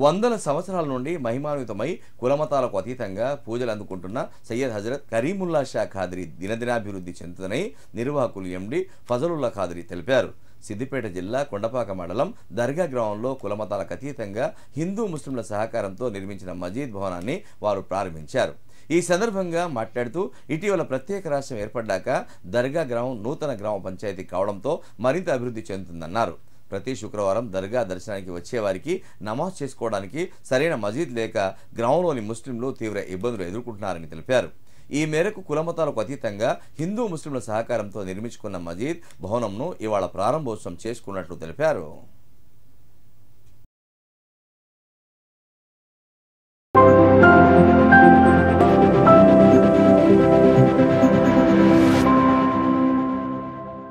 వందల సంవత్సరాల నుండి మహిమాన్వితమై కులమతాలకు అతీతంగా పూజలు అందుకుంటున్న సయ్యద్ హజరత్ కరీముల్లా షా ఖాద్రీ దినదినాభివృద్ధి చెందుతుందని నిర్వాహకులు ఎండి ఫజలుల్లా ఖాద్రీ తెలిపారు. సిద్దిపేట జిల్లా కొండపాక మండలం దర్గా గ్రామంలో కులమతాలకు అతీతంగా హిందూ ముస్లింల సహకారంతో నిర్మించిన మజీద్ భవనాన్ని వారు ప్రారంభించారు. ఈ సందర్భంగా మాట్లాడుతూ ఇటీవల ప్రత్యేక రాష్ట్రం ఏర్పడ్డాక దర్గా గ్రామం నూతన గ్రామ పంచాయతీ కావడంతో మరింత అభివృద్ధి చెందుతుందన్నారు. ప్రతి శుక్రవారం దర్గా దర్శనానికి వచ్చేవారికి నమాజ్ చేసుకోవడానికి సరైన మజీద్ లేక గ్రామంలోని ముస్లింలు తీవ్ర ఇబ్బందులు ఎదుర్కొంటున్నారని తెలిపారు. ఈ మేరకు కులమతాలకు అతీతంగా హిందూ ముస్లింల సహకారంతో నిర్మించుకున్న మజీద్ భవనంను ఇవాళ ప్రారంభోత్సవం చేసుకున్నట్లు తెలిపారు.